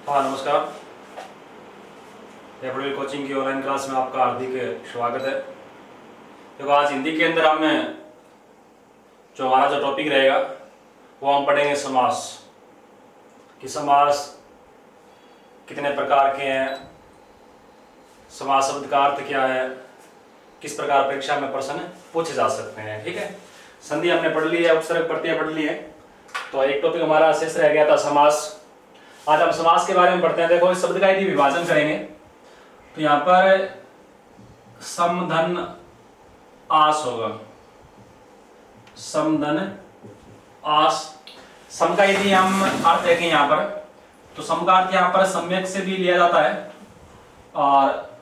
हाँ नमस्कार। FDL coaching की ऑनलाइन क्लास में आपका हार्दिक स्वागत है। देखो आज हिंदी के अंदर हमें जो हमारा जो टॉपिक रहेगा वो हम पढ़ेंगे समास कि समास कितने प्रकार के हैं, समास शब्द का अर्थ क्या है, किस प्रकार परीक्षा में प्रश्न पूछे जा सकते हैं। ठीक है, संधि हमने पढ़ ली है, उपसर्ग प्रत्यय पढ़ ली है, तो एक टॉपिक हमारा शेष रह गया था समास। आज हम समास के बारे में पढ़ते हैं। देखो इस शब्द का यदि विभाजन करेंगे तो यहाँ पर सम धन आस होगा। सम धन आस, सम का यदि हम अर्थ देखें यहाँ पर तो सम का अर्थ यहाँ पर सम्यक से भी लिया जाता है और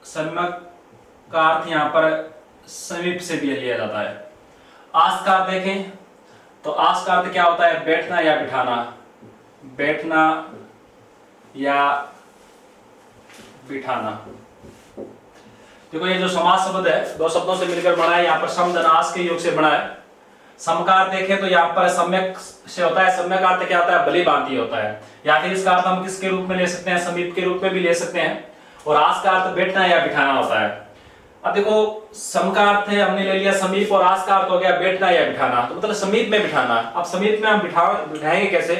सम्यक का अर्थ यहाँ पर समीप से भी लिया जाता है। आस का अर्थ देखें तो आस का अर्थ क्या होता है? बैठना या बिठाना, बैठना या बिठाना। देखो ये जो समास शब्द है दो शब्दों से मिलकर बना है, यहाँ पर सम धन आस के योग से बना है। सम का अर्थ देखें तो यहाँ पर सम्यक से होता है। सम्यक का अर्थ क्या होता है? भली भांति होता है, या फिर इसका अर्थ हम किसके रूप में ले सकते हैं? समीप के रूप में भी ले सकते हैं। और आस का अर्थ बैठना या बिठाना होता है। अब देखो सम का अर्थ है हमने ले लिया समीप और आस का अर्थ हो गया बैठना या बिठाना, तो मतलब समीप में बिठाना। अब समीप में हम बिठाएंगे कैसे?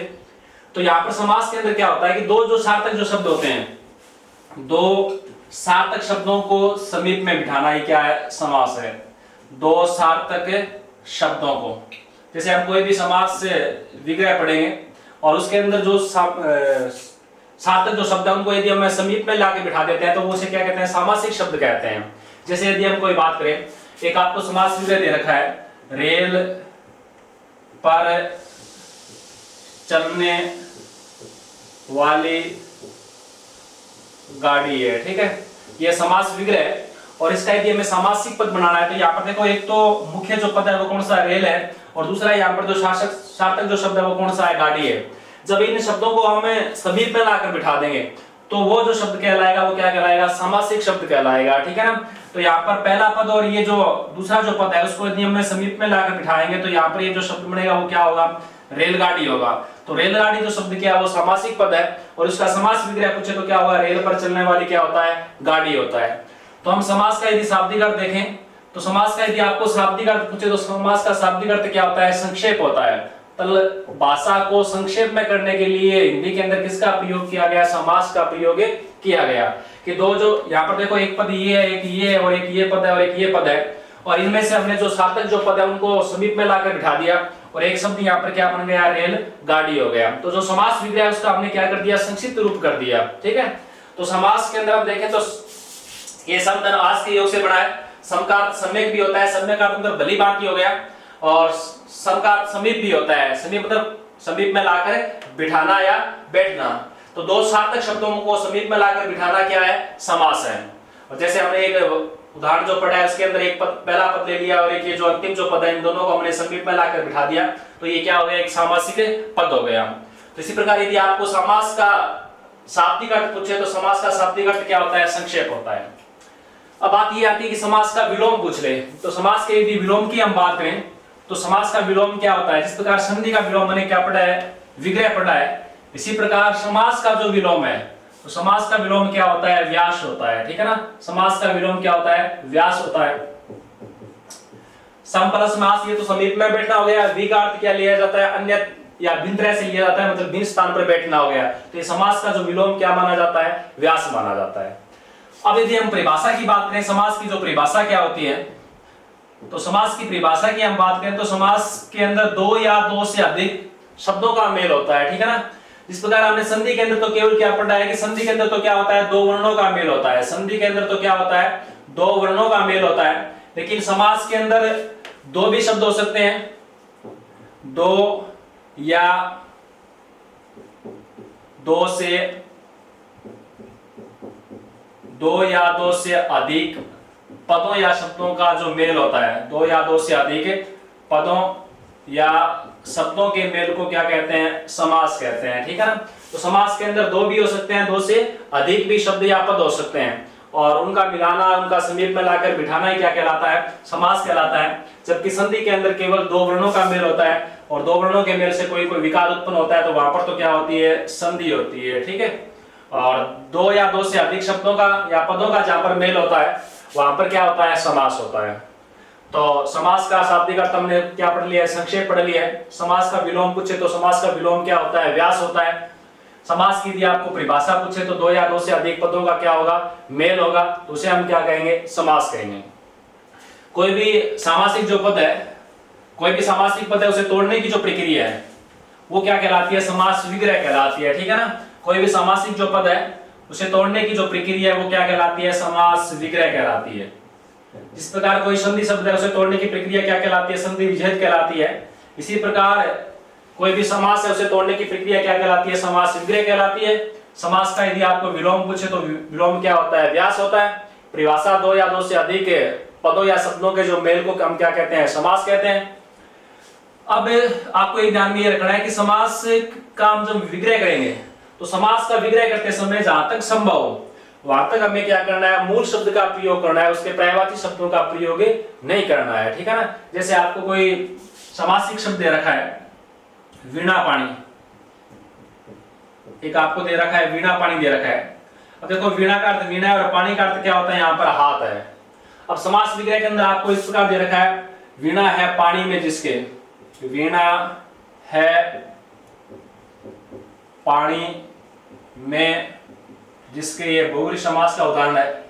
तो यहाँ पर समास के अंदर क्या होता है कि दो जो सार्थक जो शब्द होते हैं, दो सार्थक शब्दों को समीप में बिठाना ही क्या है? समास है। दो सार्थक शब्दों को, जैसे हम कोई भी समास से विग्रह पढ़ेंगे और उसके अंदर जो सार्थक जो शब्द है उनको यदि हम समीप में लाके बिठा देते हैं तो वो उसे क्या कहते हैं? सामासिक शब्द कहते हैं। जैसे यदि हम कोई बात करें, एक आपको समास विग्रह दे रखा है, रेल पर चलने वाली गाड़ी है। ठीक है, यह समास विग्रह है और इसका यदि हमें सामासिक पद बनाना है तो यहाँ पर देखो एक तो मुख्य जो पद है वो कौन सा है? रेल है, और दूसरा यहाँ पर जो सार्थक जो शब्द है वो कौन सा है? गाड़ी है। जब इन शब्दों को हमें समीप में लाकर बिठा देंगे तो वो जो शब्द कहलाएगा वो क्या कहलाएगा? सामासिक शब्द कहलाएगा। ठीक है ना, तो यहाँ पर पहला पद और ये जो दूसरा जो पद है उसको यदि हम समीप में लाकर बिठाएंगे तो यहाँ पर ये जो शब्द बनेगा वो क्या होगा? रेलगाड़ी होगा। तो रेलगाड़ी जो शब्द क्या है वो सामासिक पद है और उसका समास विग्रह पूछे तो क्या होगा? रेल पर चलने वाली क्या होता है? गाड़ी होता है। तो हम समास का यदि शाब्दिक अर्थ देखें तो समास का यदि आपको शाब्दिक अर्थ पूछे तो समास का शाब्दिक अर्थ क्या होता है? संक्षेप होता है। तो भाषा को संक्षेप में करने के लिए हिंदी के अंदर किसका प्रयोग किया गया? समास का प्रयोग किया गया कि दो जो यहाँ पर देखो एक पद ये है, एक ये है और एक ये पद है और एक ये पद है, और इनमें से हमने जो सार्थक जो पद है उनको समीप में लाकर बिठा दिया और एक शब्द यहाँ पर क्या बन गया? रेल गाड़ी हो गया। तो जो समास विग्रह है उसका हमने क्या कर दिया? संक्षिप्त रूप कर दिया। ठीक है, तो समास के अंदर हम देखें तो ये सम धन आस के योग से बना है। सम का अर्थ सम्यक भी होता है, सम्यक का मतलब भली भांति हो गया, और सम का अर्थ समीप भी होता है। समीप मतलब समीप में लाकर बिठाना या बैठना। तो दो सार्थक शब्दों को समीप में लाकर बिठाना क्या है? समास है। और जैसे हमने एक उदाहरण जो पढ़ा है उसके अंदर एक पद पहला पद ले लिया और एक ये जो अंतिम जो पद है इन दोनों को हमने समीप में लाकर बिठा दिया तो ये क्या हो गया? एक सामासिक पद हो गया। तो इसी प्रकार यदि आपको समास का शाब्दिक अर्थ पूछे तो समास का शाब्दिक अर्थ क्या होता है? संक्षेप होता है। अब बात ये आती है कि समास का विलोम पूछ ले तो समास के यदि विलोम की हम बात करें तो समास का विलोम क्या होता है? जिस प्रकार संधि का विलोम मैंने क्या पढ़ा है? विग्रह पढ़ा है, इसी प्रकार समास का जो विलोम है तो समास का विलोम क्या होता है? व्यास होता है। ठीक है ना, समास का विलोम क्या होता है? व्यास होता है। सम प्लस मास ये तो समीप में बैठना हो गया। वि का अर्थ क्या लिया जाता है? अन्य या भिन्न तरह से लिया जाता है, मतलब भिन्न स्थान पर बैठना हो गया। तो ये समास का जो विलोम क्या माना जाता है? व्यास माना जाता है। अब यदि हम परिभाषा की बात करें, समास की जो परिभाषा क्या होती है, तो समास की परिभाषा की हम बात करें तो समास के अंदर दो या दो से अधिक शब्दों का मेल होता है। ठीक है ना, जिस प्रकार हमने संधि के अंदर तो केवल क्या पढ़ा है कि संधि के अंदर तो क्या होता है? दो वर्णों का मेल होता है। संधि के अंदर तो क्या होता है? दो वर्णों का मेल होता है। लेकिन समास के अंदर दो भी शब्द हो सकते हैं, दो या दो से अधिक पदों या शब्दों का जो मेल होता है, दो या दो से अधिक पदों या शब्दों के मेल को क्या कहते हैं? समास कहते हैं। ठीक है ना, तो समास के अंदर दो भी हो सकते हैं, दो से अधिक भी शब्द या पद हो सकते हैं और उनका मिलाना, उनका समीप में लाकर बिठाना ही क्या कहलाता है? समास कहलाता है। जबकि संधि के अंदर केवल दो वर्णों का मेल होता है और दो वर्णों के मेल से कोई कोई विकार उत्पन्न होता है तो वहां पर तो क्या होती है, संधि होती है, ठीक है। और दो या दो से अधिक शब्दों का या पदों का जहां पर मेल होता है वहां पर क्या होता है, समास होता है। तो समास का शाब्दिक अर्थ हमने क्या पढ़ लिया है, संक्षेप पढ़ लिया है। समास का विलोम पूछे तो समास का विलोम क्या होता है, व्यास होता है। समास की यदि आपको परिभाषा पूछे तो दो या दो से अधिक पदों का क्या होगा, मेल होगा, तो उसे हम क्या कहेंगे, समास कहेंगे। कोई भी सामासिक जो पद है, कोई भी सामासिक पद है, उसे तोड़ने की जो प्रक्रिया है वो क्या कहलाती है, समास विग्रह कहलाती है, ठीक है ना। कोई भी सामासिक जो पद है उसे तोड़ने की जो प्रक्रिया है वो क्या कहलाती है, समास विग्रह कहलाती है। जिस प्रकार कोई संधि शब्द है उसे तोड़ने की प्रक्रिया क्या कहलाती है, संधि विच्छेद कहलाती है। इसी प्रकार कोई भी समास है उसे तोड़ने की प्रक्रिया क्या कहलाती है, समास विग्रह कहलाती है। समास का यदि आपको विलोम पूछे तो विलोम क्या होता है, व्यास होता है। परिभाषा दो या दो से अधिक पदों या शब्दों के जो मेल को हम क्या कहते हैं, समास कहते हैं। अब आपको एक ध्यान में ये रखना है कि समास का हम जब विग्रह करेंगे तो समास का विग्रह करते समय जहां तक संभव हो वहां तक हमें क्या करना है, मूल शब्द का प्रयोग करना है, उसके पर्यायवाची शब्दों का प्रयोग नहीं करना है, ठीक है ना। जैसे आपको कोई समासिक शब्द दे रखा है, वीणा पानी, एक आपको दे रखा है वीणा पानी दे रखा है। अब देखो वीणा का अर्थ वीणा है और पानी का अर्थ क्या होता है, यहाँ पर हाथ है। अब समास विग्रह के अंदर आपको इस प्रकार दे रखा है, वीणा है पानी में जिसके, वीणा है पानी में जिसके, ये बहुव्रीहि समास का उदाहरण है।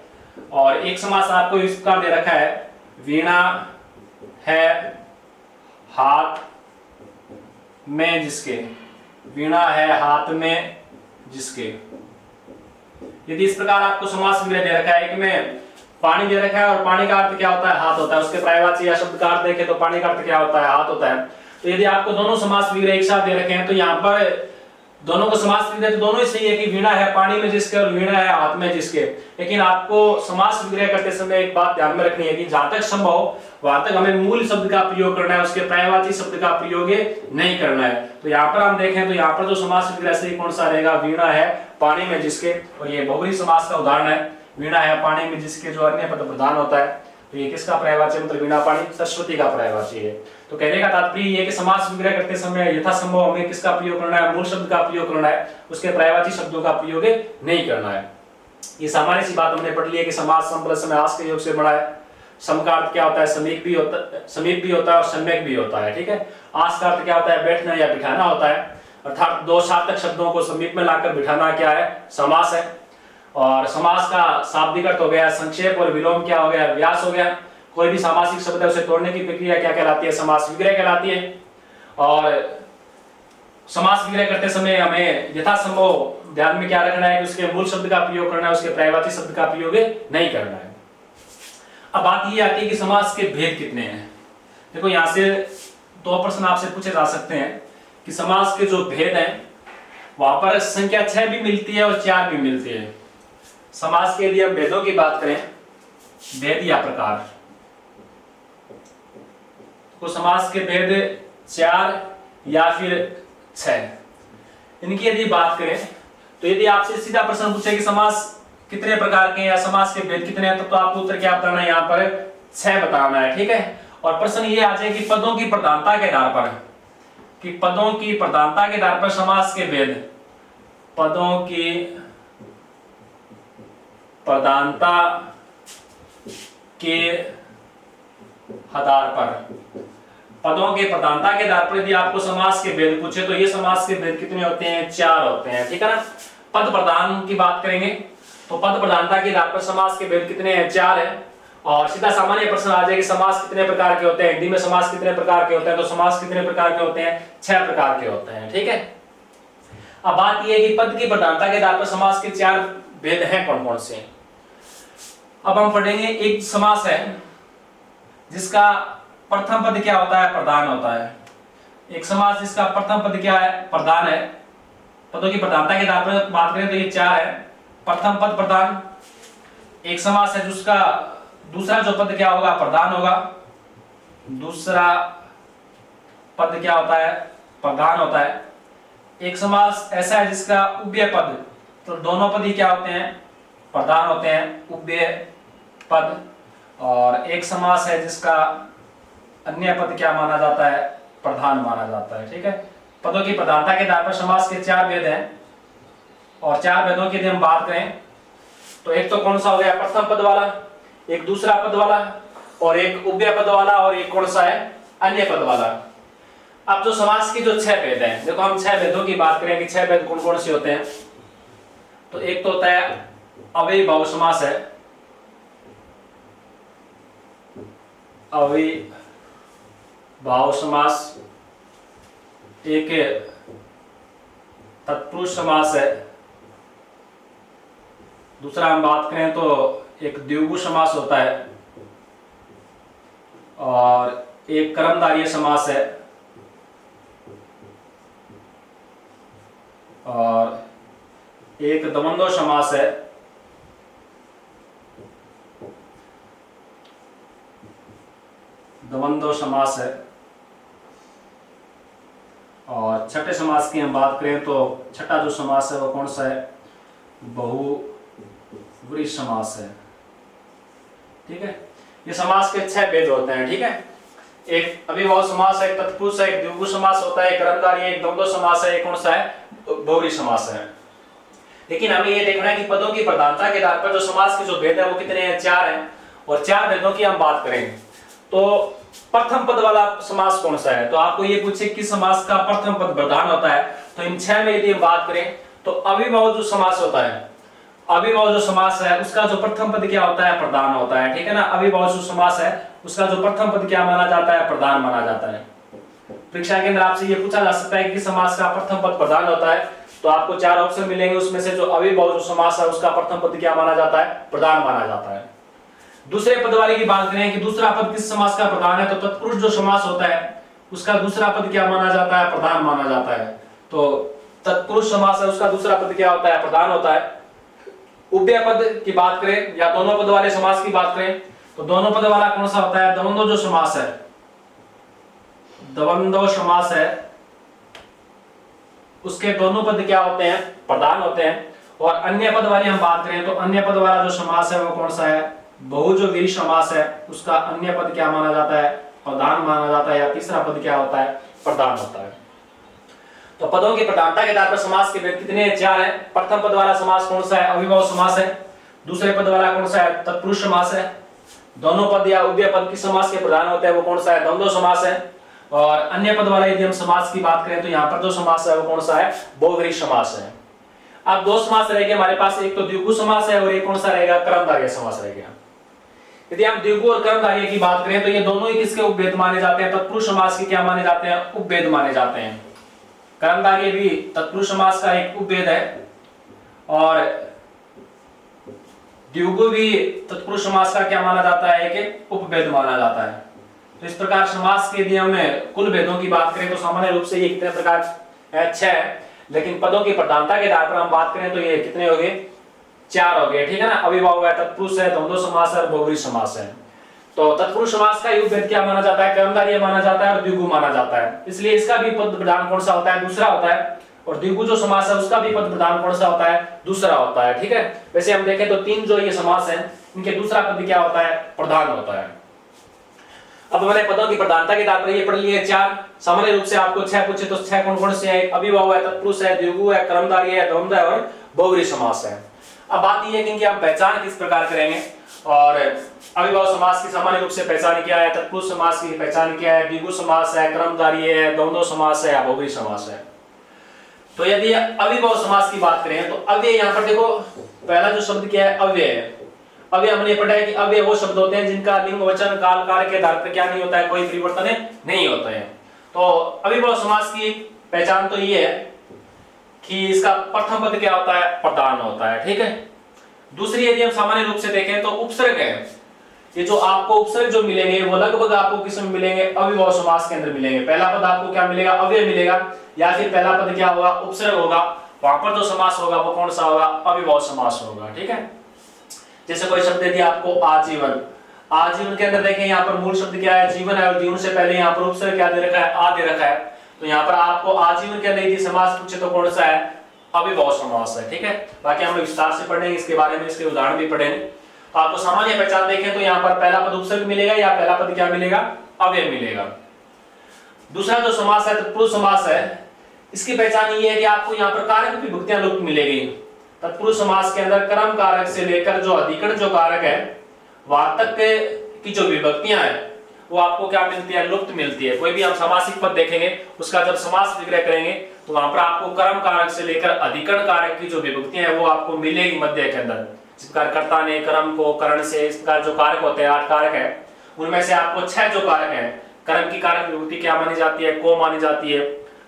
और एक समास आपको इस प्रकार दे रखा है, वीणा है हाथ में जिसके, वीणा है हाथ में जिसके। यदि इस प्रकार आपको समास विग्रह दे रखा है, एक में पानी दे रखा है और पानी का अर्थ क्या होता है, हाथ होता है, उसके पर्यायवाची या शब्द का अर्थ देखें तो पानी का अर्थ क्या होता है, हाथ होता है। तो यदि आपको दोनों समास विग्रह एक साथ दे रखे हैं तो यहाँ पर दोनों को समास विग्रह तो दोनों ही सही है कि वीणा है पानी में जिसके और वीणा है हाथ में जिसके। लेकिन आपको समास विग्रह करते समय एक बात ध्यान में रखनी है कि जहां तक संभव हो वहां तक हमें मूल शब्द का प्रयोग करना है, उसके पर्यायवाची शब्द का प्रयोग नहीं करना है। तो यहाँ पर हम देखें तो यहाँ पर जो समास विग्रह सही कौन सा रहेगा, वीणा है पानी में जिसके, और ये बहुव्रीहि समास का उदाहरण है, वीणा है पानी में जिसके जो अन्य पद प्रधान होता है। तो ये किसका पर्यायवाची, मतलब वीणा पानी सरस्वती का पर्यायवाची है। तो कहने का तात्पर्य ये कि समास विग्रह करते समय यथासंभव हमें किसका प्रयोग करना है, मूल शब्द का प्रयोग करना है, उसके पर्यायवाची शब्दों का प्रयोग नहीं करना है। ये सामान्य सी बात हमने पढ़ ली है कि समास सम प्लस में आस के योग से बना है। सम का अर्थ क्या होता है, समीप भी होता है और सम्यक भी होता है, ठीक है। आस का अर्थ क्या होता है, बैठना या बिठाना होता है, अर्थात दो सार्थक शब्दों को समीप में लाकर बिठाना क्या है, समास है। और समास का शाब्दिक अर्थ हो गया संक्षेप और विलोम क्या हो गया, व्यास हो गया। कोई भी सामासिक शब्द है उसे तोड़ने की प्रक्रिया क्या कहलाती है, समास विग्रह कहलाती है। और समास विग्रह करते समय हमें यथासंभव ध्यान में क्या रखना है कि उसके मूल शब्द का प्रयोग करना है, उसके पर्यायवाची शब्द का प्रयोग नहीं करना है। अब बात ये आती है कि समास के भेद कितने हैं। देखो यहाँ से दो प्रश्न आपसे पूछे जा सकते हैं कि समास के जो भेद हैं वहां पर संख्या 6 भी मिलती है और 4 भी मिलती है। समास के यदि हम भेदों की बात करें, भेद या प्रकार, तो समास के भेद 4 या फिर 6, इनकी यदि बात करें तो यदि आपसे सीधा प्रश्न पूछे कि समास कितने प्रकार के हैं या समास के भेद कितने हैं, तो आपको उत्तर क्या बताना है, यहाँ पर 6 बताना है, ठीक है। और प्रश्न ये आ जाए कि पदों की प्रधानता के आधार पर, कि पदों की प्रधानता के आधार पर समास के भेद, पदों की प्रधानता के आधार पर, पदों के प्रधानता के आधार पर यदि आपको समास के भेद पूछे तो ये समास के भेद कितने होते हैं, 4 होते हैं, ठीक है ना। पद प्रधान की बात करेंगे तो पद प्रधानता के आधार पर समास के भेद कितने हैं, 4 है। और सीधा सामान्य प्रश्न आ जाए कि समास कितने प्रकार के होते हैं, हिंदी में समास कितने प्रकार के होते हैं, तो समास कितने प्रकार के होते हैं, 6 प्रकार के होते हैं, ठीक है। अब बात यह है कि पद की प्रधानता के आधार पर समास के 4 भेद हैं कौन कौन से। अब हम पढ़ेंगे, एक समास है जिसका प्रथम पद क्या होता है, प्रधान होता है। एक समास जिसका प्रथम पद क्या है, प्रधान है। पदों की प्रधानता के आधार पर बात करें तो ये 4 है, प्रथम पद प्रधान। एक समास है जिसका दूसरा जो पद क्या होगा, प्रधान होगा, दूसरा पद क्या होता है, प्रधान होता है। एक समास ऐसा है जिसका उभय पद, तो दोनों पद ही क्या होते हैं, प्रधान होते हैं, उभय पद। और एक समास है जिसका अन्य पद क्या माना जाता है, प्रधान माना जाता है। ठीक है, पदों की प्रधानता के आधार पर समास के 4 भेद हैं, और 4 भेदों की यदि हम बात करें तो एक तो कौन सा हो गया, प्रथम पद वाला, एक दूसरा पद वाला, और एक उभय पद वाला, और एक कौन सा है, अन्य पद वाला। अब जो समास की जो 6 भेद हैं, देखो हम 6 भेदों की बात करें कि 6 भेद कौन कौन से होते हैं, तो एक तो होता है अव्ययीभाव समास है, अव्ययीभाव समास, एक तत्पुरुष समास है, दूसरा हम बात करें तो एक द्विगु समास होता है, और एक कर्मधारय समास है, और एक द्वंद्व समास है, द्वंद्व समास है, और छठे समास की हम बात करें तो छठा जो समास है वो कौन सा है, बहुव्रीहि समास है। ठीक है, ये समास के 6 भेद होते हैं। ठीक है, एक अव्ययीभाव समास है, एक तत्पुरुष है, एक द्विगु समास होता है, एक कर्मधारय, एक द्वंद्व समास है, एक कौन सा है, बहुव्रीहि समास है। लेकिन हमें ये देखना है कि पदों की प्रधानता के आधार पर जो समास के जो भेद है वो कितने हैं, 4 हैं, और 4 भेदों की हम बात करें तो प्रथम पद वाला समास कौन सा है, तो आपको ये पूछे कि समास का प्रथम पद प्रधान होता है, तो इन 6 में यदि हम बात करें तो अव्ययीभाव जो समास होता है, अव्ययीभाव जो समास है उसका जो प्रथम पद क्या होता है, प्रधान होता है। ठीक है ना, अव्ययीभाव जो समास है उसका जो प्रथम पद क्या माना जाता है, प्रधान माना जाता है। परीक्षा के अंदर आपसे ये पूछा जा सकता है कि समास का प्रथम पद प्रधान होता है, तो आपको 4 ऑप्शन मिलेंगे, उसमें से जो अव्ययीभाव जो समास है उसका प्रथम पद क्या माना जाता है, प्रधान माना जाता है। दूसरे पद वाले की बात करें कि दूसरा पद किस समास का प्रधान है, तो तत्पुरुष जो समास होता है उसका दूसरा पद क्या माना जाता है, प्रधान माना जाता है। तो तत्पुरुष समास है उसका दूसरा पद क्या होता है, प्रधान होता है। उभय पद की बात करें या दोनों पद वाले समास की बात करें तो दोनों पद वाला कौन सा होता है, द्वंद्व जो समास है, द्वंद्व समास है उसके दोनों पद क्या होते हैं, प्रधान होते हैं। और अन्य पद वाली हम बात करें तो अन्य पद वाला जो समास है वो कौन सा है, बहुव्रीहि समास है, उसका अन्य पद क्या माना जाता है, प्रधान माना जाता है, या तीसरा पद क्या होता है, प्रधान होता है। तो पदों की प्रधानता के आधार पर समास के भेद कितने हैं, 4 हैं। प्रथम पद वाला समास कौन सा है, अव्ययीभाव समास है। दूसरे पद वाला कौन सा है, तत्पुरुष समास है। दोनों पद या उभय पद किस समास के प्रधान होते हैं, वो कौन सा है, द्वंद्व समास है। और अन्य पद वाला यदि हम समास की बात करें तो यहाँ पर जो समास है वो कौन सा है, बहुव्रीहि समास है। अब 2 समास रहेंगे हमारे पास, एक तो द्विगु समास है और एक कौन सा रहेगा, कर्मधारय समास रहेगा। यदि हम द्विगु और कर्मधारय की बात करें तो ये दोनों ही किसके उपभेद माने जाते हैं, तत्पुरुष समास के क्या माने जाते हैं, उपभेद माने जाते हैं। कर्मधारय भी तत्पुरुष समास का एक उपभेद है, और द्विगु भी तत्पुरुष समास का क्या माना जाता है, एक उपभेद माना जाता है। तो इस प्रकार समास के नियम में कुल भेदों की बात करें तो सामान्य रूप से ये कितने प्रकार है, 6 है। लेकिन पदों की प्रधानता के आधार पर हम बात करें तो ये कितने हो गए, 4 हो गए। ठीक है ना, अव्ययीभाव है, तत्पुरुष है, द्वंद्व समास है और बहुव्रीहि समास है। तो तत्पुरुष समास का उपभेद क्या माना जाता है, कर्मधारय माना जाता है और द्विगु माना जाता है। इसलिए इसका भी पद प्रधान कौन सा होता है, दूसरा होता है। और द्विगु जो समास है उसका भी पद प्रधान कौन सा होता है, दूसरा होता है। ठीक है, वैसे हम देखें तो 3 जो ये समास है इनके दूसरा पद क्या होता है, प्रधान होता है। अब मैंने पदों की प्रधानता के आधार पर ये पढ़ लिए 4। सामान्य रूप से आपको 6 पूछे तो 6 कौन कौन से हैं, अव्ययीभाव है, तत्पुरुष है, द्विगु है, कर्मधारय है, द्वंद्व है और बहुव्रीहि समास है। अब बात ये है कि इनकी हम पहचान किस प्रकार करेंगे, और अव्ययीभाव समास की सामान्य रूप से पहचान क्या है, तत्पुरुष समास की पहचान क्या है, द्विगु समास है, कर्मधारय है, द्वंद्व समास है या बहुव्रीहि समास है। तो यदि अव्ययीभाव समास की बात करें तो अव्यय, यहाँ पर देखो पहला जो शब्द क्या है, अव्यय है। अव्यय हमने पढ़ा है कि अव्यय वो शब्द होते हैं जिनका लिंग, वचन, काल, कार्य के आधार पर क्या नहीं होता है, कोई परिवर्तन नहीं होता है। तो अव्ययीभाव समास की पहचान तो ये है कि इसका प्रथम पद क्या होता है, प्रधान होता है। ठीक है, दूसरी यदि हम सामान्य रूप से देखें तो उपसर्ग है। ये जो आपको उपसर्ग जो मिलेंगे वो लगभग आपको किसमें मिलेंगे, अव्ययीभाव समास के अंदर मिलेंगे। पहला पद आपको क्या मिलेगा, अव्यय मिलेगा, या फिर पहला पद क्या होगा, उपसर्ग होगा। वहां पर जो समास होगा वो कौन सा होगा, अव्ययीभाव समास होगा। ठीक है, जैसे कोई शब्द दे दिया आपको आजीवन, आजीवन के अंदर देखें यहाँ पर मूल शब्द क्या है, जीवन है, और जीवन से पहले यहाँ पर उपसर्ग क्या दे रखा है, आ दे रखा है। तो यहाँ पर आपको आजीवन के अंदर यदि समास पूछे तो कौन सा है, अव्ययीभाव समास है। ठीक है, बाकी हम विस्तार से पढ़ेंगे इसके बारे में, इसके उदाहरण भी पढ़ेंगे। तो आपको सामान्य पहचान देखें तो यहाँ पर पहला पद उपसर्ग मिलेगा या पहला पद क्या मिलेगा, अव्यय मिलेगा। दूसरा जो समास है तत्पुरुष समास है, इसकी पहचान ये है कि आपको यहाँ पर कारक विभक्तियां लुप्त मिलेगी। तत्पुरुष समास के अंदर कर्म कारक से लेकर जो अधिकरण जो कारक है वहां तक की जो विभक्तियां है वो आपको क्या मिलती है, लुप्त मिलती है। कोई भी हम समासिक पद देखेंगे उसका जब समास विग्रह करेंगे तो वहां पर आपको कर्म कारक से लेकर अधिकरण कारक की जो विभक्तियां है वो आपको मिलेगी मध्य के अंदर। इस प्रकार कर्ता ने कर्म को करण से, इस प्रकार जो कारक होते हैं 8 कारक है उनमें से आपको 6 जो कारक है कर्म की कारक विभक्ति क्या मानी जाती है, को मानी जाती है।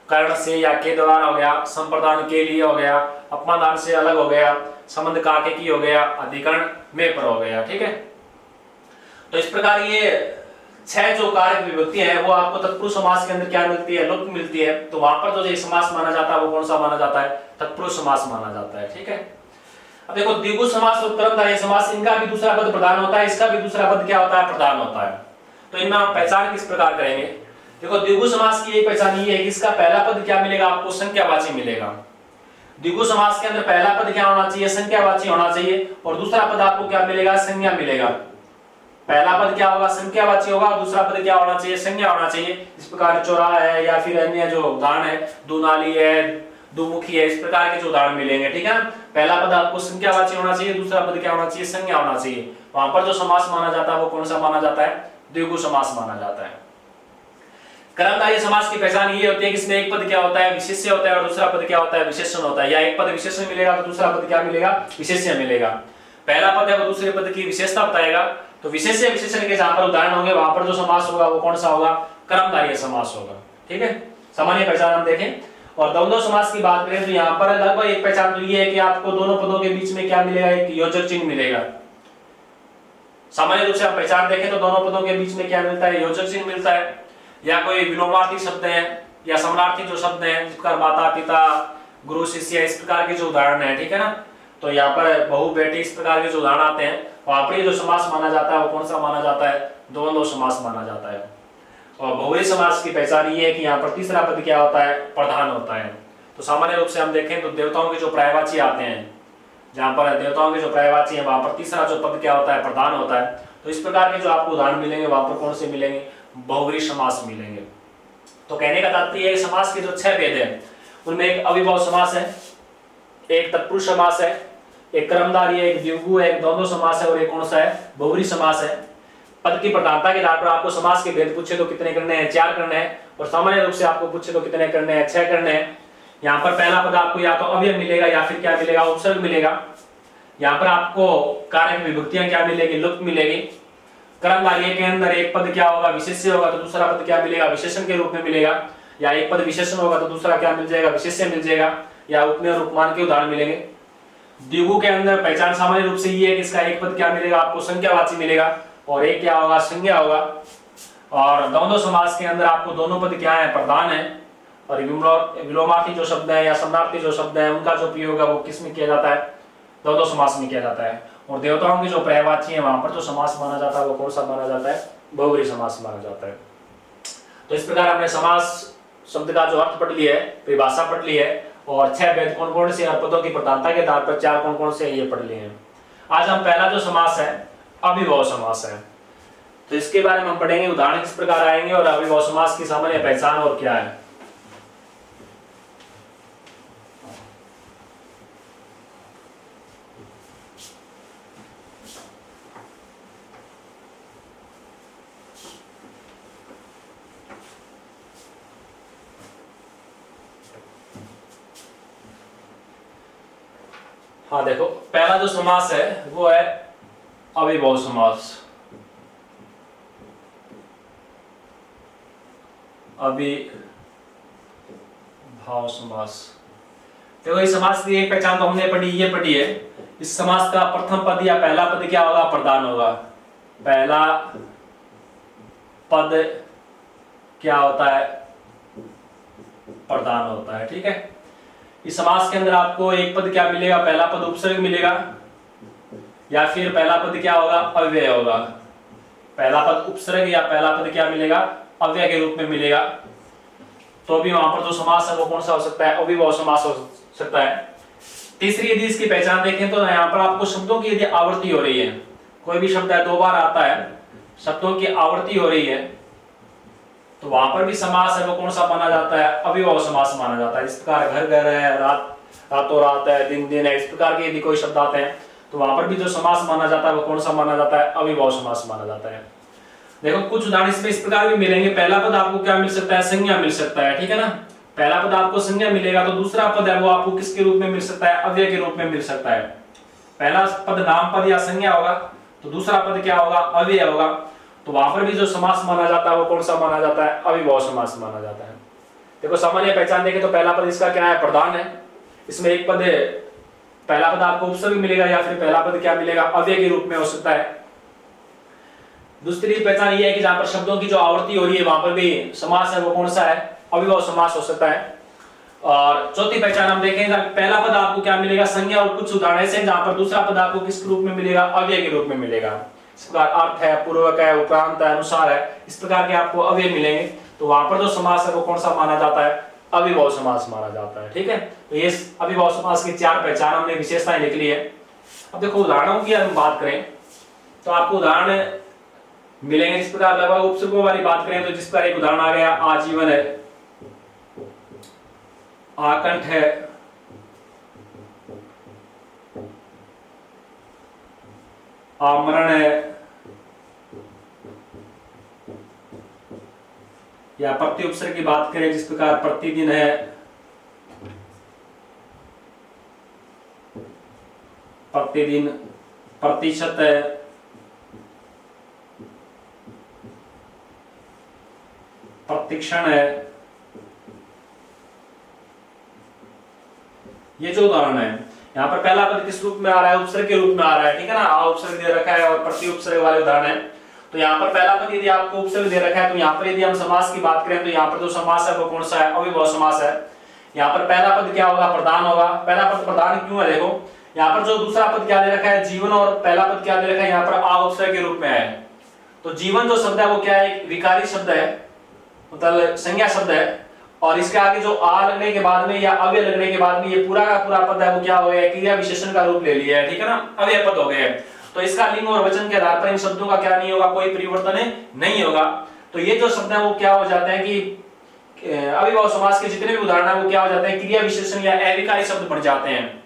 कर्ण से या के द्वारा हो गया, संप्रदान के लिए हो गया, अपमादान से अलग हो गया, संबंध काके की हो गया, अधिकरण में पर हो गया। ठीक है, तो इस प्रकार ये 6 जो कारक विभक्तियां हैं वो आपको तत्पुरुष समास के अंदर क्या मिलती है, लुप्त मिलती है। तो वहां पर जो समास माना जाता है वो कौन सा माना जाता है, तत्पुरुष समास माना जाता है। ठीक है, अब देखो द्विगु समास और कर्मधारय समास, इनका भी दूसरा पद प्रधान होता है, इसका भी दूसरा पद क्या होता है, प्रधान होता है। तो इनमें आप पहचान किस प्रकार करेंगे, देखो द्विगु समास की एक पहचान ये है कि इसका पहला पद क्या मिलेगा, आपको संख्यावाची मिलेगा। द्विगु समास के अंदर पहला पद क्या होना चाहिए, संख्यावाची होना चाहिए, और दूसरा पद आपको क्या मिलेगा, संज्ञा मिलेगा। पहला पद क्या होगा, संख्यावाची होगा, दूसरा पद क्या होना चाहिए, संज्ञा होना चाहिए। इस प्रकार चौराहा है या फिर अन्य जो उदाहरण है, दुनाली है, दुमुखी है, इस प्रकार के जो उदाहरण मिलेंगे। ठीक है, पहला पद आपको संख्यावाची होना चाहिए, दूसरा पद क्या होना चाहिए, संज्ञा होना चाहिए। वहां पर जो समास माना जाता है वो कौन सा माना जाता है, द्विगु समास माना जाता है। कर्मधारय समास की पहचान ये होती है कि इसमें एक पद क्या होता है, विशेष्य होता है, और दूसरा पद क्या होता है, विशेषण होता है। या एक पद विशेषण मिलेगा तो दूसरा पद क्या मिलेगा, विशेष्य मिलेगा। पहला पद है वो दूसरे पद की विशेषता बताएगा। तो विशेष्य विशेषण के जहां पर उदाहरण होंगे वहां पर जो समास होगा वो कौन सा होगा, कर्मधारय समास होगा। ठीक है, सामान्य पहचान हम देखें। और द्वंद्व समास की बात करें तो यहाँ पर लगभग एक पहचान तो ये है कि आपको दोनों पदों के बीच में क्या मिलेगा, एक योजक चिन्ह मिलेगा। सामान्य रूप से आप पहचान देखें तो दोनों पदों के बीच में क्या मिलता है, योजक चिन्ह मिलता है। या कोई विलोमार्थी शब्द है या समानार्थी जो शब्द है, जिस प्रकार माता पिता, गुरु शिष्य, इस प्रकार के जो उदाहरण है। ठीक है ना, तो यहाँ पर बहु बेटी, इस प्रकार के जो उदाहरण आते हैं वहां पर जो समास माना जाता है वो कौन सा माना जाता है, द्वंद्व समास माना जाता है। और बहुव्रीहि समास की पहचान ये है कि यहाँ पर तीसरा पद क्या होता है, प्रधान होता है। तो सामान्य रूप से हम देखें तो देवताओं के जो पर्यायवाची आते हैं, जहां पर देवताओं के जो पर्यायवाची है वहां पर तीसरा जो पद क्या होता है, प्रधान होता है। तो इस प्रकार के जो आपको उदाहरण मिलेंगे वहां पर कौन से मिलेंगे, बहुव्रीहि समास मिलेंगे। तो कहने का तात्पर्य है समास के जो 6 भेद हैं उनमें एक अविभाव समास है, एक तत्पुरुष समास है, एक कर्मधारय, एक द्विगु है, एक द्वंद्व समास है, और एक कौन सा है, बहुव्रीहि समास है। पद की प्रधानता के आधार पर आपको समास के भेद पूछे तो कितने करने हैं, 4 करने हैं, और सामान्य रूप से आपको पूछे तो कितने करने हैं, 6 करने हैं। यहाँ पर पहला पद आपको या तो अव्यय मिलेगा या फिर क्या मिलेगा, उपसर्ग मिलेगा। यहाँ पर आपको कारक विभक्तियां क्या मिलेगी, लुप्त मिलेगी। कर्मधारय के अंदर एक पद क्या होगा, विशेष्य होगा, तो दूसरा पद क्या मिलेगा, विशेषण के रूप में मिलेगा। या एक पद विशेषण होगा तो दूसरा क्या मिल जाएगा, विशेष्य मिल जाएगा। या उपमेय और उपमान के उदाहरण मिलेंगे। द्विगु के अंदर पहचान सामान्य रूप से ये है कि इसका एक पद क्या मिलेगा, आपको संख्यावाची मिलेगा, और एक क्या होगा, संज्ञा होगा। और द्वंद्व समास के अंदर आपको दोनों पद क्या है, प्रधान है। और विलोमार्थी जो शब्द है या समानार्थी जो शब्द है उनका जो प्रयोग है वो किस में किया जाता है, द्वंद्व समास में किया जाता है। और देवताओं के जो पर्यायवाची है वहां पर जो समास माना जाता है वो कौन सा माना जाता है, बहुव्रीहि समास माना जाता है। तो इस प्रकार हमने समास शब्द का जो अर्थ पढ़ लिया है, परिभाषा पढ़ ली है, और 6 भेद कौन कौन से, और पदों की प्रधानता के आधार पर 4 कौन कौन से ये पढ़ लिए हैं। आज हम पहला जो समास है अविभाव समास है, तो इसके बारे में हम पढ़ेंगे, उदाहरण किस प्रकार आएंगे और अविभाव समास की सामान्य पहचान और क्या है। हाँ देखो, पहला जो समास है वो है अविभाव समास। अविभाव समास, देखो इस समास की एक पहचान तो हमने पढ़ी, ये पढ़ी है। इस समास का प्रथम पद या पहला पद क्या होगा, प्रधान होगा। पहला पद क्या होता है, प्रधान होता है। ठीक है, इस समास के अंदर आपको एक पद क्या मिलेगा, पहला पद उपसर्ग मिलेगा, या फिर पहला पद क्या होगा, अव्यय होगा। पहला पद उपसर्ग या पहला पद क्या मिलेगा, अव्यय के रूप में मिलेगा। तो भी वहां पर जो समास है वो कौन सा हो सकता है, अविभाव समास हो सकता है। तीसरी यदि इसकी पहचान देखें तो यहाँ पर आपको शब्दों की यदि आवृत्ति हो रही है, कोई भी शब्द है 2 बार आता है, शब्दों की आवृत्ति हो रही है, तो वहां पर भी समास है वो कौन सा माना जाता है, अविभाव समास माना जाता है। इस प्रकार घर घर है, रात रातों रात है, दिन दिन है, इस प्रकार के यदि कोई शब्द आते हैं तो वहां पर भी जो समास माना जाता है वो कौन सा माना जाता है, अविभाव समास माना जाता है। देखो कुछ उदाहरण इसमें इस प्रकार भी मिलेंगे। पहला पद आपको क्या मिल सकता है, संज्ञा मिल सकता है, ठीक है ना। पहला पद आपको संज्ञा मिलेगा तो दूसरा पद है वो आपको किसके रूप में मिल सकता है, अव्यय के रूप में मिल सकता है। पहला पद नाम पद या संज्ञा होगा तो दूसरा पद क्या होगा, अव्यय होगा। तो वहां पर भी जो समास माना जाता है वो कौन सा माना जाता है, अविभाव समास माना जाता है। देखो सामान्य पहचान देखें तो पहला पद इसका क्या है, प्रधान है। इसमें एक पद पहला पद आपको उपसर्ग मिलेगा या फिर पहला पद क्या मिलेगा, अव्यय के रूप में हो सकता है। दूसरी पहचान ये है कि जहां पर शब्दों की जो आवृत्ति हो रही है वहां पर भी समास है वो कौन सा है, अविभाव समास हो सकता है। और चौथी पहचान हम देखें पहला पद आपको क्या मिलेगा, संज्ञा और कुछ उदाहरण से, जहां पर दूसरा पद आपको किस रूप में मिलेगा, अव्यय के रूप में मिलेगा। इस प्रकार अर्थ है, पूर्वक है, उपरांत है, अनुसार है, इस प्रकार के आपको अव्यय मिलेंगे। तो वहां पर जो समास है वो कौन सा माना जाता है, अविभाव समास माना जाता है, ठीक है। तो ये अविभाव समास की चार पहचान हमने विशेषताएं लिख ली है। अब देखो उदाहरणों की हम बात करें तो आपको उदाहरण मिलेंगे इस प्रकार। लगभग उपसर्गों वाली बात करें तो जिस पर एक उदाहरण आ गया, आजीवन है, आकंठ है, आमरण है, या प्रति उपसर्ग की बात करें जिस प्रकार प्रतिदिन है, प्रतिदिन, प्रतिशत है, प्रतिक्षण है। ये जो उदाहरण है यहाँ पर पहला पद किस रूप में आ रहा है, उपसर्ग के रूप में आ रहा है, ठीक है ना। आ उपसर्ग दे रखा है और प्रति उपसर्ग वाले उदाहरण है। तो यहाँ पर पहला पद यदि आपको उपसर्ग दे रखा है तो यहाँ पर यदि हम समास की बात करें तो यहाँ पर जो समास है वो कौन सा है, अविभाव समास है। यहाँ पर पहला पद क्या होगा, प्रधान होगा। पहला पद प्रधान क्यों है, देखो यहाँ पर जो दूसरा पद क्या दे रखा है, जीवन, और पहला पद क्या दे रखा है, यहाँ पर आ उपसर्ग के रूप में है। तो जीवन जो शब्द है वो क्या है, एक विकारी शब्द है, मतलब संज्ञा शब्द है। और इसके आगे जो आ लगने के बाद में या अव्यय लगने के बाद में ये पूरा का पूरा पद है वो क्या हो गया, क्रिया विशेषण का रूप ले लिया है, ठीक है ना, अव्यय पद हो गए। तो इसका लिंग और वचन के आधार पर इन शब्दों का क्या नहीं होगा, कोई परिवर्तन नहीं होगा। तो ये जो शब्द है वो क्या हो जाते हैं कि अविभाव समास के जितने भी उदाहरण है वो क्या हो जाते हैं, क्रिया विशेषण या अविकारी शब्द बन जाते हैं।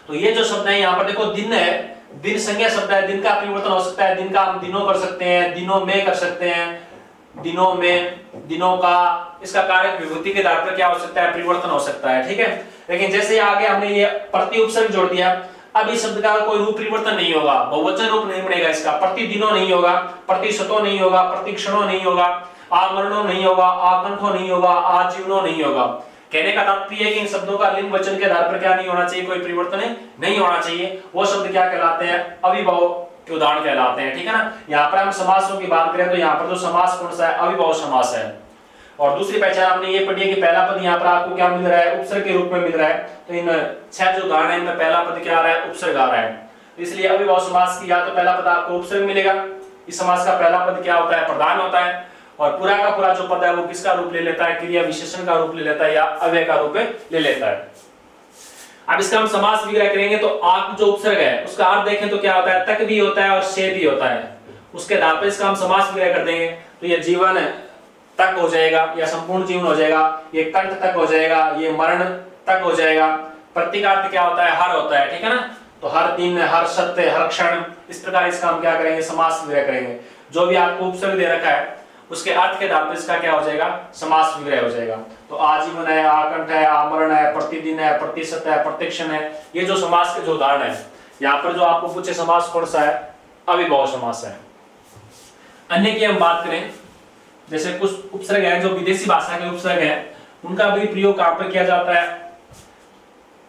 तो ये जो शब्द है यहाँ पर देखो, दिन है, दिन संज्ञा शब्द है, दिन का परिवर्तन हो सकता है, दिन का हम दिनों कर सकते हैं, दिनों में कर सकते हैं, दिनों में, दिनों का, इसका कारक विभूति के आधार पर क्या हो सकता है, परिवर्तन हो सकता है, ठीक है। लेकिन जैसे आगे हमने ये प्रति उपसर्ग जोड़ दिया, अब इस शब्द का कोई रूप परिवर्तन नहीं होगा, बहुवचन रूप नहीं बनेगा इसका, प्रति दिनों नहीं होगा, प्रतिशतों नहीं होगा, प्रतिक्षणों नहीं होगा, आमरणों नहीं होगा, आकंठों नहीं होगा, आजीवनों नहीं होगा। कहने का तात्पर्य है कि इन शब्दों का लिंग वचन के आधार पर क्या नहीं होना चाहिए, कोई परिवर्तन नहीं होना चाहिए। वो शब्द क्या कहलाते हैं, अविभाव के उदाहरण कहलाते हैं, ठीक है ना। यहाँ पर हम समासों की बात करें तो यहाँ पर जो समास कौन सा है, अविभाव समास है। और दूसरी पहचान हमने ये पढ़ी है कि पहला पद यहाँ पर आपको क्या मिल रहा है, उपसर्ग के रूप में मिल रहा है। तो इन 6 जो उदाहरण है इनमें पहला पद क्या आ रहा है, उपसर्ग आ रहा है। तो इसलिए अविभाव समास की या तो पहला पद आपको उपसर्ग मिलेगा, इस समास का पहला पद क्या होता है, प्रधान होता है, और पूरा का पूरा जो पद है वो किसका रूप ले लेता है, क्रिया विशेषण का रूप ले लेता है या अव्यय का रूप ले लेता है। अब इसका हम समास विग्रह करेंगे तो आक जो उपसर्ग है उसका अर्थ देखें तो क्या होता है, तक भी होता है और से भी होता है। उसके आधार पर इसका हम समास विग्रह कर देंगे तो ये जीवन तक हो जाएगा या संपूर्ण जीवन हो जाएगा, ये कंठ तक हो जाएगा, ये मरण तक हो जाएगा। प्रतीकार्थ क्या होता है, हर होता है, ठीक है ना। तो हर दिन, हर सत्य, हर क्षण, इस प्रकार इसका हम क्या करेंगे, समास विग्रह करेंगे। जो भी आपको उपसर्ग दे रखा है उसके अर्थ के आधार पर इसका क्या हो जाएगा, समास विग्रह हो जाएगा। तो आजीवन है, आकंठ है, आमरण है, प्रतिदिन है, प्रतिशत है, प्रतिक्षण है, ये जो समास के जो उदाहरण है। यहाँ पर जो आपको पूछे समास कौन सा है, अविभाव समास है। अन्य की हम बात करें, जैसे कुछ उपसर्ग है जो विदेशी भाषा के उपसर्ग है, उनका भी प्रयोग कहां पर किया जाता है,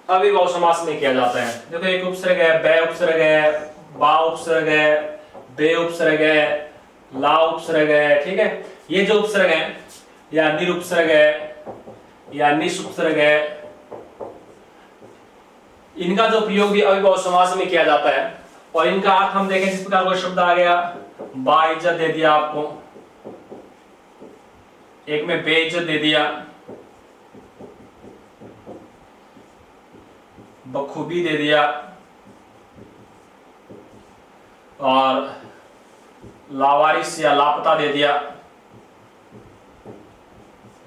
अविभाव समास में किया जाता है। देखो एक उपसर्ग है, बे उपसर्ग है, बा उपसर्ग है, बे उपसर्ग है, ला उपसर्ग है, ठीक है। ये जो उपसर्ग है या निरुपसर्ग है या निस उपसर्ग है, इनका जो प्रयोग भी अविभाव समास में किया जाता है। और इनका अर्थ हम देखें, जिस प्रकार कोई शब्द आ गया, बाइज्जत दे दिया आपको, एक में बेइज्जत दे दिया, बखूबी दे दिया, और लावारिस या लापता दे दिया।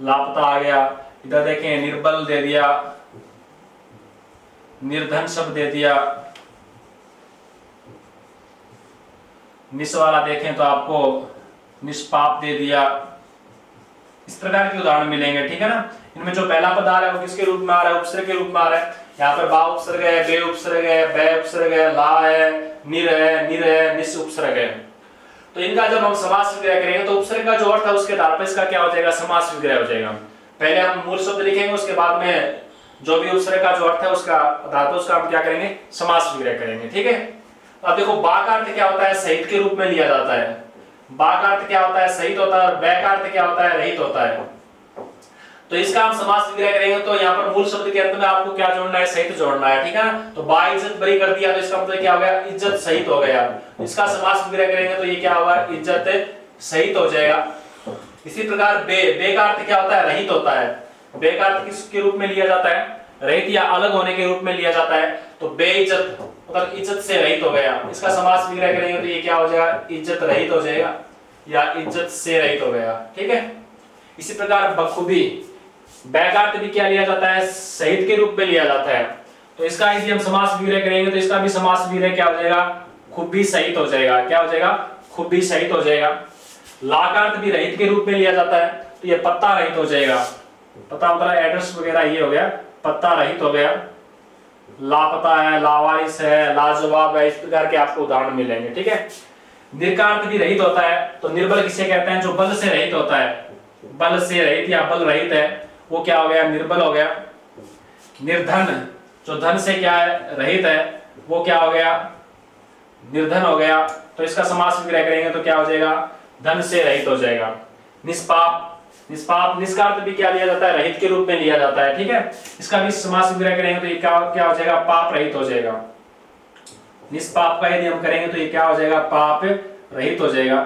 लापता आ गया। इधर देखें निर्बल दे दिया, निर्धन शब्द दे दिया। निस वाला देखें तो आपको निष्पाप दे दिया। इस प्रकार के उदाहरण मिलेंगे, ठीक है ना। इनमें जो पहला पद आ रहा है वो किसके रूप में आ रहा है, उपसर्ग के रूप में आ रहा है। यहाँ पर बा उपसर्ग है, बे उपसर्ग है, बै उपसर्ग है, ला है, निर है, निस उपसर्ग है। तो इनका जब हम समास विग्रह करेंगे तो उपसर्ग का जो अर्थ है उसके आधार पर इसका क्या हो जाएगा, समास विग्रह हो जाएगा। पहले हम मूल शब्द लिखेंगे, उसके बाद में जो भी उपसर्ग का जो अर्थ है उसका आधार पर उसका हम क्या करेंगे, समास विग्रह करेंगे, ठीक है। अब देखो बा का अर्थ क्या होता है, सहित के रूप में लिया जाता है। बा का अर्थ क्या होता है, सहित होता है। और बै का अर्थ क्या होता है, रहित होता है। तो इसका हम समास विग्रह करेंगे तो यहाँ पर मूल शब्द के अंत में आपको क्या जोड़ना है, सहित जोड़ना है, ठीक है ना। तो बा इज्जत बरी कर दिया तो इसका मतलब क्या हो गया, इज्जत सहित हो गया। इसका समास विग्रह करेंगे तो ये क्या होगा, इज्जत सहित हो जाएगा। इसी प्रकार बे का अर्थ क्या होता है, रहित होता है। बे का अर्थ किसके रूप में लिया जाता है, रहित या अलग होने के रूप में लिया जाता है। तो बेइज्जत मतलब इज्जत से रहित हो गया। इसका समास विग्रह करेंगे तो ये क्या हो जाएगा, इज्जत रहित हो जाएगा या इज्जत से रहित हो गया, ठीक है। इसी प्रकार बखूबी, बै का अर्थ भी क्या लिया जाता है, सहित के रूप में लिया जाता है। तो इसका यदि हम समास विग्रह करेंगे तो इसका भी समास विग्रह क्या हो जाएगा, खूबी सहित हो जाएगा। क्या हो जाएगा, खूबी सहित हो जाएगा। ला का अर्थ भी रहित के रूप में लिया जाता है तो ये पत्ता रहित हो जाएगा। पता मतलब एड्रेस वगैरह ये हो गया, पत्ता रहित हो गया। लापता है, लावारिस है, लाजवाब है, इस प्रकार के आपको उदाहरण मिलेंगे, ठीक है। निर का अर्थ भी रहित होता है। तो निर्बल किसे कहते हैं, जो बल से रहित होता है। बल से रहित या बल रहित है वो क्या हो गया, निर्बल हो गया। निर्धन, जो धन से क्या है, रहित है, वो क्या हो गया, निर्धन हो गया। तो इसका समास विग्रह करेंगे तो क्या हो जाएगा, धन से रहित हो जाएगा। निष्पाप, निष्पाप निष्का अर्थ भी क्या लिया जाता है, रहित के रूप में लिया जाता है, ठीक है। इसका भी समास विग्रह करेंगे तो ये क्या हो जाएगा, पाप रहित हो जाएगा। निष्पाप का यदि हम करेंगे तो ये क्या हो जाएगा, पाप रहित हो जाएगा।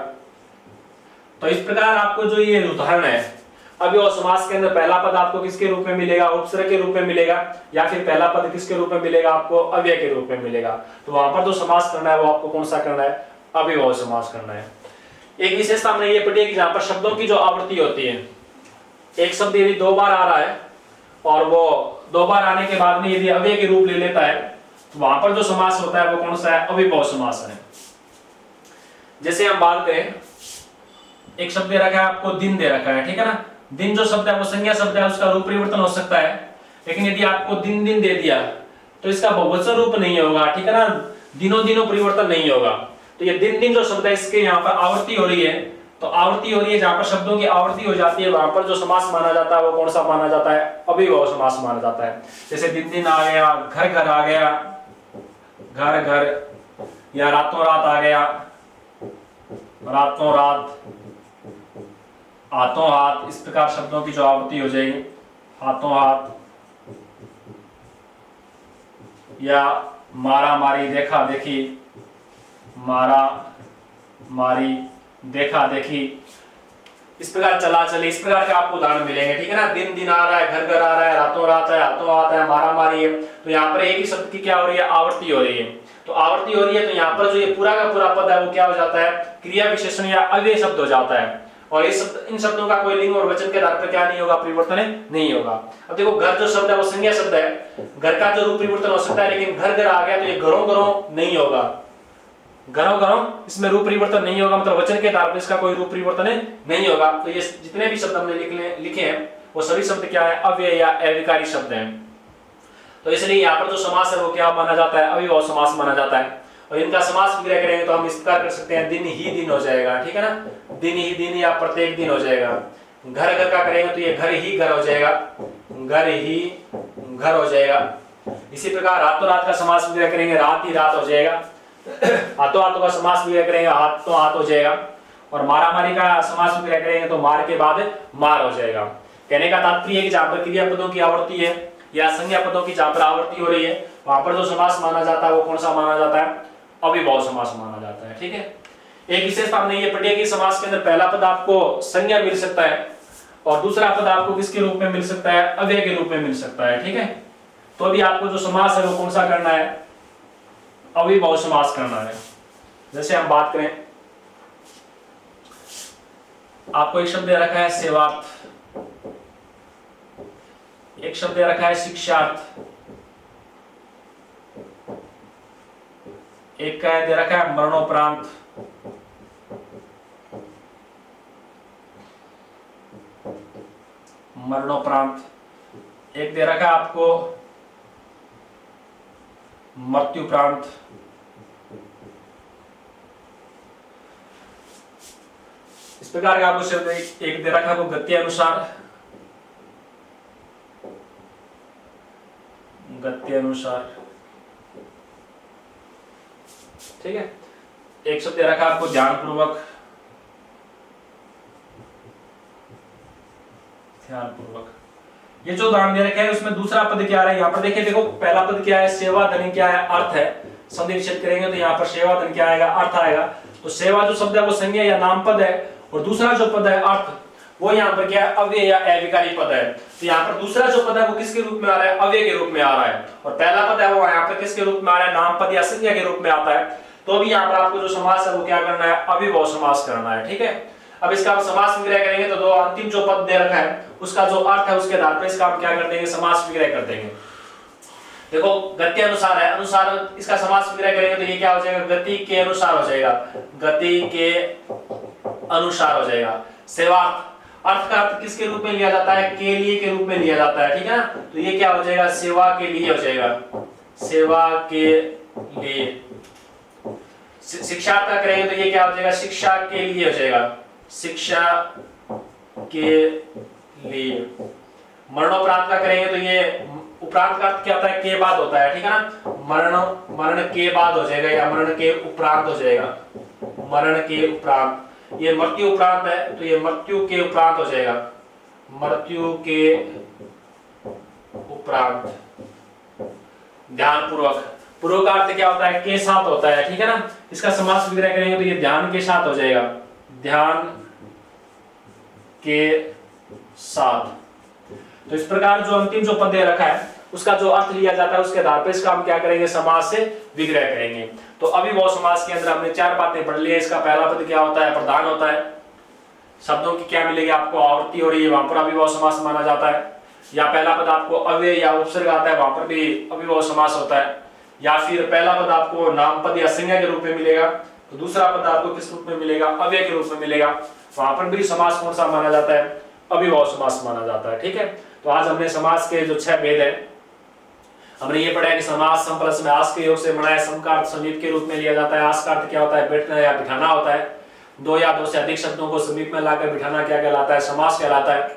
तो इस प्रकार आपको जो ये उदाहरण है, अभी और समास के अंदर पहला पद आपको किसके रूप में मिलेगा, उपसर्ग के रूप में मिलेगा, या फिर पहला पद किसके रूप में मिलेगा, आपको अव्यय के रूप में मिलेगा। तो वहां पर जो समास करना है वो आपको कौन सा करना है, अव्ययभाव समास करना है। एक विशेषता हमने ये पढ़ी है कि जहां पर शब्दों की जो आवृत्ति होती है, एक शब्द यदि दो बार आ रहा है और वो दो बार आने के बाद में यदि अव्यय के रूप ले लेता है तो वहां पर जो समास होता है वो कौन सा है, अव्ययभाव समास है। जैसे हम बात करें, एक शब्द दे रखा है आपको, दिन दे रखा है, ठीक है ना। दिन जो शब्द है वो संज्ञा शब्द है, उसका रूप परिवर्तन हो सकता है। लेकिन यदि आपको दिन दिन दे दिया तो इसका बहुवचन रूप नहीं होगा, ठीक है ना, दिनों दिनों परिवर्तन नहीं होगा। तो ये दिन दिन जो शब्द है इसके यहाँ पर आवृत्ति हो रही है। तो आवृत्ति हो रही है, जहां पर शब्दों की आवृत्ति हो जाती है वहां पर जो समास माना जाता है वो कौन सा माना जाता है, अव्ययभाव समास माना जाता है। जैसे दिन दिन आ गया, घर घर आ गया, घर घर, या रातों रात आ गया, रातों रात, हाथों हाथ। इस प्रकार शब्दों की जो आवृत्ति हो जाएगी, हाथों हाथ, या मारा मारी, देखा देखी, मारा मारी, देखा देखी, इस प्रकार चला चले, इस प्रकार के आपको उदाहरण मिलेंगे, ठीक है ना। दिन दिन आ रहा है, घर घर आ रहा है, रातों रात है, हाथों हाथ है, मारा मारी है। तो यहाँ पर एक ही शब्द की क्या हो रही है, आवृत्ति हो रही है। तो आवृत्ति हो रही है तो यहाँ पर जो ये पूरा का पूरा पद है वो क्या हो जाता है, क्रिया विशेषण या अव्यय शब्द हो जाता है। और इन शब्दों का कोई लिंग और वचन के आधार पर क्या नहीं होगा, परिवर्तन नहीं होगा। अब देखो घर जो शब्द है वो संज्ञा शब्द है, घर का जो रूप परिवर्तन हो सकता है, लेकिन घर घर आ गया तो ये घरों घरों नहीं होगा। घरों घरों इसमें रूप परिवर्तन नहीं होगा, मतलब वचन के आधार पर इसका कोई रूप परिवर्तन नहीं होगा। तो ये जितने भी शब्द हमने लिखे हैं वो सभी शब्द क्या है, अव्यय या अविकारी शब्द हैं। तो इसलिए यहाँ पर जो समास है वो क्या माना जाता है, अव्ययभाव समास माना जाता है। और इनका समास विग्रह करेंगे तो हम इस प्रकार कर सकते हैं, दिन ही दिन हो जाएगा, ठीक है ना, दिन ही दिन या प्रत्येक दिन हो जाएगा। घर घर का करेंगे तो ये घर ही घर हो जाएगा, घर ही घर हो जाएगा। इसी प्रकार रातों रात का समास विग्रह करेंगे, रात ही रात हो जाएगा। हाथों हाथों का समास विग्रह करेंगे, हाथों हाथ हो जाएगा। और मारा मारी का समास विग्रह करेंगे तो मार के बाद मार हो जाएगा। कहने का तात्पर्य है कि जहां पर क्रियापदों की आवृत्ति है या संज्ञा पदों की जहां पर आवृत्ति हो रही है वहां पर जो समास माना जाता है वो कौन सा माना जाता है, अव्ययभाव समास माना जाता है, ठीक है। एक विशेषता हमने ये पढ़ी है कि समास के अंदर पहला पद आपको संज्ञा मिल सकता है और दूसरा पद आपको किसके रूप में मिल सकता है, अव्यय के रूप में मिल सकता है, ठीक है। तो अभी आपको जो समास है वो कौन सा करना है, अव्ययभाव समास करना है। जैसे हम बात करें, आपको एक शब्द दे रखा है सेवार्थ, एक शब्द दे रखा है शिक्षार्थ, एक का दे रखा है मरणोपरांत, मरणोपरांत, एक दे रखा है आपको मृत्युपरांत, इस प्रकार का आपको शब्द एक दे रखा है आपको गति अनुसार, गति अनुसार, ठीक है। एक शब्द दे रखा है आपको ध्यानपूर्वक, ध्यानपूर्वक। ये जो उदाहरण दे रखे हैं उसमें दूसरा पद क्या आ रहा है, यहाँ पर देखिए, देखो पहला पद क्या है, सेवा, धन क्या है, अर्थ है। संधि विच्छेद करेंगे तो यहाँ पर सेवा धन क्या आएगा, अर्थ आएगा। तो सेवा जो शब्द है वो संज्ञा या नाम पद है, और दूसरा जो पद है अर्थ, वो यहाँ पर क्या है, अव्यय या अविकारी पद है। तो यहाँ पर दूसरा जो पद है वो किसके रूप में आ रहा है, अव्यय के रूप में आ रहा है, और पहला पद है वो यहाँ पर किसके रूप में आ रहा है, नाम पद या संज्ञा के रूप में आता है। तो अभी यहाँ पर आपको जो समास है वो क्या करना है, अविभाव समास करना है, ठीक है। अब इसका हम समास विग्रह करेंगे तो दो अंतिम जो पद दे रखा है उसका जो अर्थ है उसके आधार पर इसका हम क्या कर देंगे, समास विग्रह कर देंगे। देखो गति अनुसार है, अनुसार इसका समास विग्रह करेंगे तो ये क्या हो जाएगा, गति के अनुसार हो जाएगा, गति के अनुसार हो जाएगा। सेवार्थ, अर्थ का अर्थ किसके रूप में लिया जाता है, के लिए के रूप में लिया जाता है, ठीक है ना। तो ये क्या हो जाएगा, सेवा के लिए हो जाएगा, सेवा के लिए। शिक्षा का करेंगे तो ये क्या हो जाएगा, शिक्षा के लिए हो जाएगा, शिक्षा के लिए। मरणोपरांत का करेंगे तो ये उपरांत का अर्थ क्या होता है, के बाद होता है, ठीक है ना। मरण के बाद हो जाएगा या मरण के उपरांत हो जाएगा, मरण के उपरांत। ये मृत्यु उपरांत है तो ये मृत्यु के उपरांत हो जाएगा, मृत्यु के उपरांत। ध्यानपूर्वक, पूर्व का अर्थ क्या होता है, के साथ होता है, ठीक है ना। इसका समास विग्रह करेंगे तो ये ध्यान के साथ हो जाएगा, ध्यान के साथ। तो इस प्रकार जो अंतिम जो पद दे रखा है उसका जो अर्थ लिया जाता है उसके आधार पर इसका हम क्या करेंगे, समास से विग्रह करेंगे। तो अविभाव समास के अंदर हमने चार बातें पढ़ ली है। इसका पहला पद क्या होता है, प्रधान होता है, शब्दों की क्या मिलेगी आपको, आवृत्ति हो रही है, वहां पर अविभाव समास माना जाता है। या पहला पद आपको अव्यय या उपसर्ग आता है, वहां पर भी अविभाव समास होता है। या फिर पहला पद आपको नाम पद या संज्ञा के रूप में मिलेगा, तो दूसरा पद आपको किस रूप में मिलेगा, अव्यय के रूप में मिलेगा, वहां पर भी समास कौन सा माना जाता है, अविभाव समास माना जाता है, ठीक है। तो आज हमने समास के जो 6 भेद है हमने ये पढ़ा है कि समास संप्लस में आस के योग से बना है, सम का अर्थ समीप के रूप में लिया जाता है, आस का अर्थ क्या होता है, बैठना या बिठाना होता है। दो या दो से अधिक शब्दों को समीप में लाकर बिठाना क्या कहलाता है, समास कहलाता है।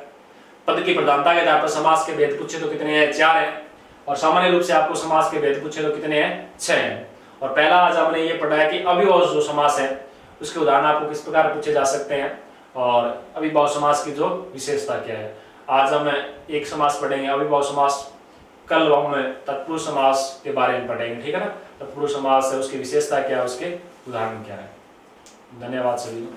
पद की प्रधानता के आधार पर समास के भेद पूछे तो कितने हैं, 4 हैं, और सामान्य रूप से आपको समास के भेद पूछे तो कितने हैं, 6 हैं। और पहला आज हमने ये पढ़ा है कि अविभाव जो समास है उसके उदाहरण आपको किस प्रकार पूछे जा सकते हैं, और अविभाव समास की जो विशेषता क्या है। आज हम एक समास पढ़ेंगे अविभाव समास, कल हम तत्पुरुष समास के बारे में पढ़ेंगे, ठीक है ना। तत्पुरुष समास है, उसकी विशेषता क्या है, उसके उदाहरण क्या है। धन्यवाद सभी।